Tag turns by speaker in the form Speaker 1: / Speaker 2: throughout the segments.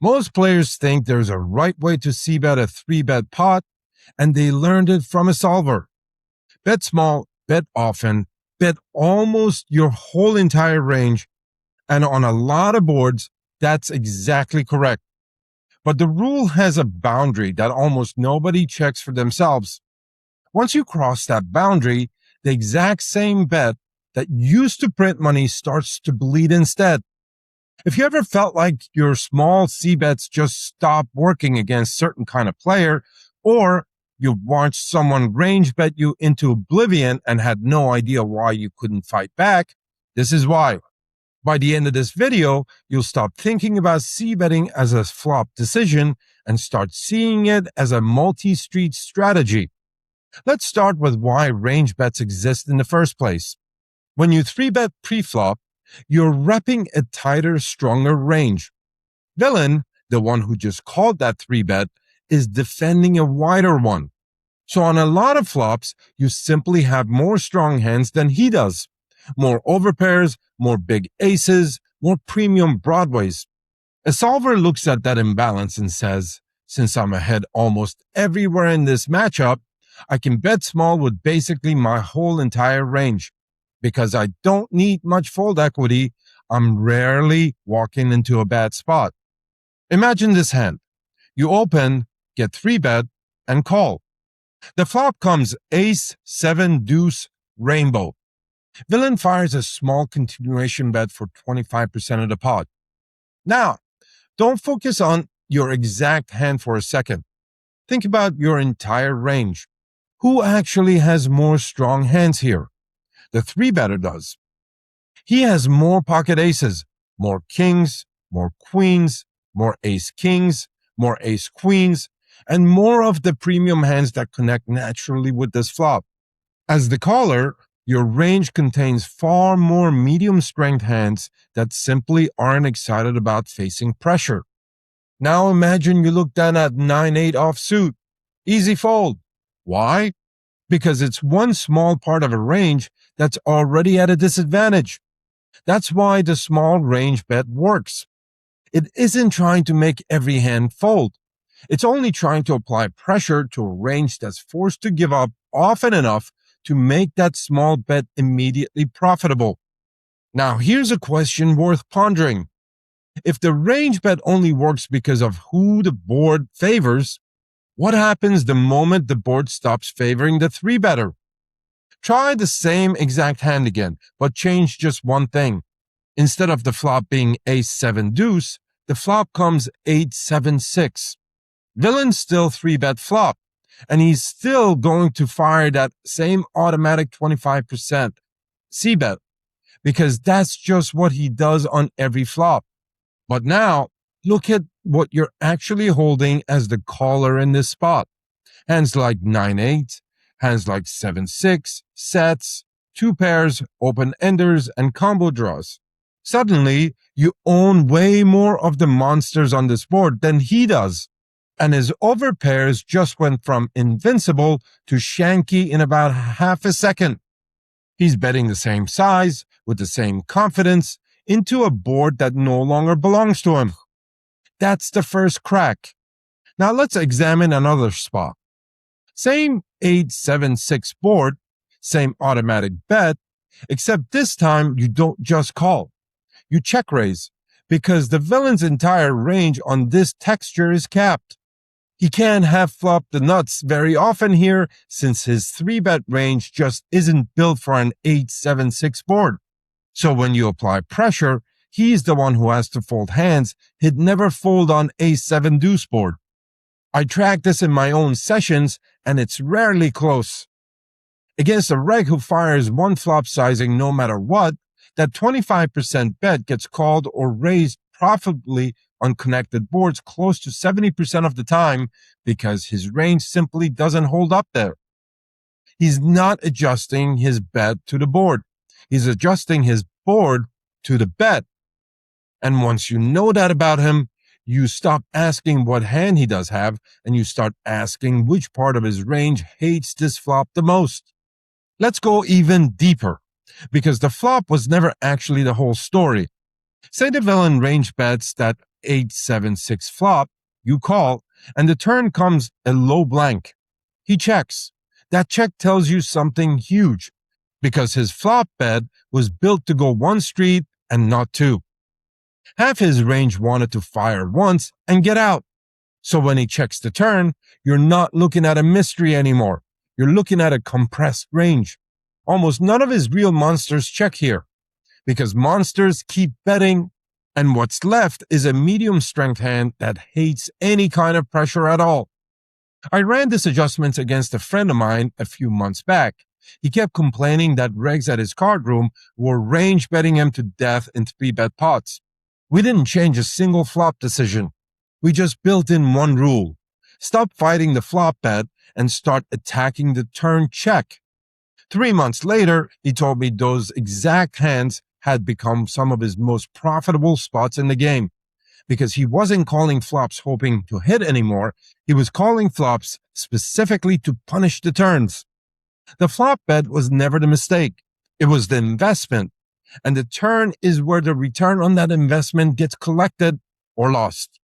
Speaker 1: Most players think there's a right way to c-bet a 3-bet pot, and they learned it from a solver. Bet small, bet often, bet almost your whole entire range, and on a lot of boards, that's exactly correct. But the rule has a boundary that almost nobody checks for themselves. Once you cross that boundary, the exact same bet that used to print money starts to bleed instead. If you ever felt like your small c-bets just stopped working against certain kind of player, or you watched someone range bet you into oblivion and had no idea why you couldn't fight back, this is why. By the end of this video, you'll stop thinking about c-betting as a flop decision and start seeing it as a multi-street strategy. Let's start with why range bets exist in the first place. When you 3-bet pre-flop, you're repping a tighter, stronger range. Villain, the one who just called that 3-bet, is defending a wider one. So on a lot of flops, you simply have more strong hands than he does. More overpairs, more big aces, more premium broadways. A solver looks at that imbalance and says, since I'm ahead almost everywhere in this matchup, I can bet small with basically my whole entire range. Because I don't need much fold equity, I'm rarely walking into a bad spot. Imagine this hand. You open, get 3-bet, and call. The flop comes ace, 7, deuce, rainbow. Villain fires a small continuation bet for 25% of the pot. Now, don't focus on your exact hand for a second. Think about your entire range. Who actually has more strong hands here? The 3-better does. He has more pocket aces, more kings, more queens, more ace kings, more ace queens, and more of the premium hands that connect naturally with this flop. As the caller, your range contains far more medium strength hands that simply aren't excited about facing pressure. Now imagine you look down at 9-8 offsuit. Easy fold. Why? Because it's one small part of a range that's already at a disadvantage. That's why the small range bet works. It isn't trying to make every hand fold. It's only trying to apply pressure to a range that's forced to give up often enough to make that small bet immediately profitable. Now, here's a question worth pondering. If the range bet only works because of who the board favors, what happens the moment the board stops favoring the 3-better? Try the same exact hand again, but change just one thing. Instead of the flop being ace, 7, deuce, the flop comes 8, 7, 6. Villain's still 3-bet flop, and he's still going to fire that same automatic 25% c-bet, because that's just what he does on every flop. But now, look at what you're actually holding as the caller in this spot. Hands like 9-8, hands like 7-6, sets, 2 pairs, open-enders, and combo draws. Suddenly, you own way more of the monsters on this board than he does. And his overpairs just went from invincible to shanky in about half a second. He's betting the same size, with the same confidence, into a board that no longer belongs to him. That's the first crack. Now let's examine another spot. Same 8-7-6 board, same automatic bet, except this time you don't just call. You check raise, because the villain's entire range on this texture is capped. He can't have flopped the nuts very often here, since his 3-bet range just isn't built for an 8-7-6 board. So when you apply pressure, he's the one who has to fold hands he'd never fold on ace-7 deuce board. I track this in my own sessions, and it's rarely close. Against a reg who fires one flop sizing no matter what, that 25% bet gets called or raised profitably on connected boards close to 70% of the time because his range simply doesn't hold up there. He's not adjusting his bet to the board. He's adjusting his board to the bet. And once you know that about him, you stop asking what hand he does have, and you start asking which part of his range hates this flop the most. Let's go even deeper, because the flop was never actually the whole story. Say the villain range bets that 8-7-6 flop, you call, and the turn comes a low blank. He checks. That check tells you something huge, because his flop bet was built to go one street and not two. Half his range wanted to fire once and get out. So when he checks the turn, you're not looking at a mystery anymore. You're looking at a compressed range. Almost none of his real monsters check here, because monsters keep betting, and what's left is a medium strength hand that hates any kind of pressure at all. I ran this adjustment against a friend of mine a few months back. He kept complaining that regs at his card room were range betting him to death in 3-bet pots. We didn't change a single flop decision. We just built in one rule. Stop fighting the flop bet and start attacking the turn check. 3 months later, he told me those exact hands had become some of his most profitable spots in the game, because he wasn't calling flops hoping to hit anymore. He was calling flops specifically to punish the turns. The flop bet was never the mistake. It was the investment. And the turn is where the return on that investment gets collected or lost.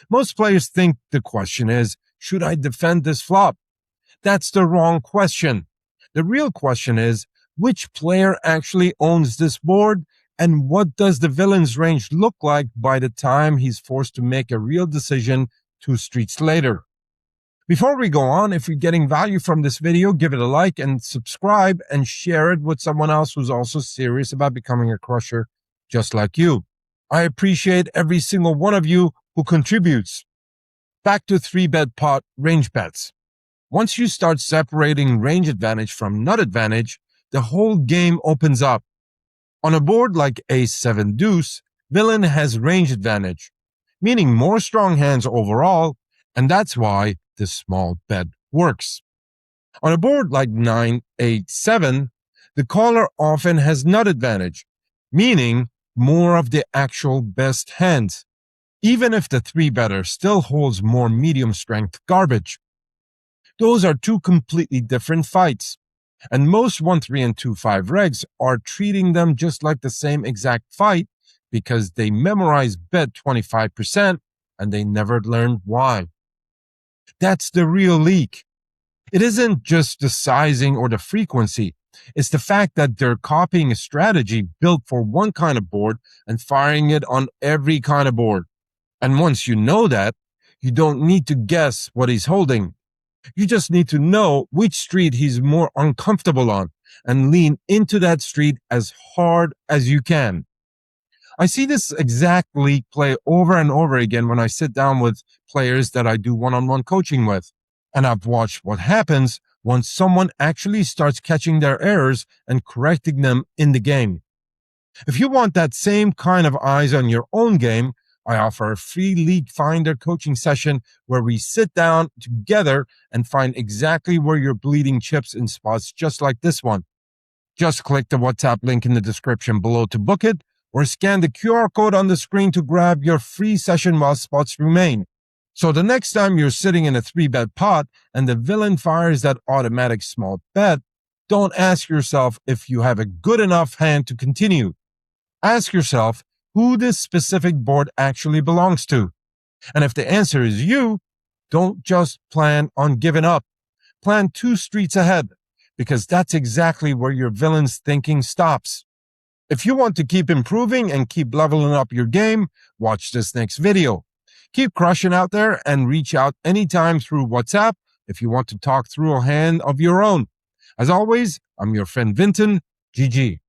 Speaker 1: Most players think the question is, should I defend this flop? That's the wrong question. The real question is, which player actually owns this board, and what does the villain's range look like by the time he's forced to make a real decision 2 streets later? Before we go on, if you're getting value from this video, give it a like and subscribe and share it with someone else who's also serious about becoming a crusher just like you. I appreciate every single one of you who contributes. Back to 3-bet pot range bets. Once you start separating range advantage from nut advantage, the whole game opens up. On a board like ace-7 deuce, villain has range advantage, meaning more strong hands overall, and that's why the small bet works. On a board like 9-8-7, the caller often has nut advantage, meaning more of the actual best hands, even if the 3-better still holds more medium strength garbage. Those are two completely different fights, and most 1-3 and 2-5 regs are treating them just like the same exact fight because they memorize bet 25% and they never learned why. That's the real leak. It isn't just the sizing or the frequency. It's the fact that they're copying a strategy built for one kind of board and firing it on every kind of board. And once you know that, you don't need to guess what he's holding. You just need to know which street he's more uncomfortable on and lean into that street as hard as you can. I see this exact leak play over and over again when I sit down with players that I do one-on-one coaching with. And I've watched what happens once someone actually starts catching their errors and correcting them in the game. If you want that same kind of eyes on your own game, I offer a free leak finder coaching session where we sit down together and find exactly where you're bleeding chips in spots just like this one. Just click the WhatsApp link in the description below to book it, or scan the QR code on the screen to grab your free session while spots remain. So the next time you're sitting in a 3-bet pot and the villain fires that automatic small bet, don't ask yourself if you have a good enough hand to continue. Ask yourself who this specific board actually belongs to. And if the answer is you, don't just plan on giving up. Plan 2 streets ahead, because that's exactly where your villain's thinking stops. If you want to keep improving and keep leveling up your game, watch this next video. Keep crushing out there and reach out anytime through WhatsApp if you want to talk through a hand of your own. As always, I'm your friend Vinton. GG.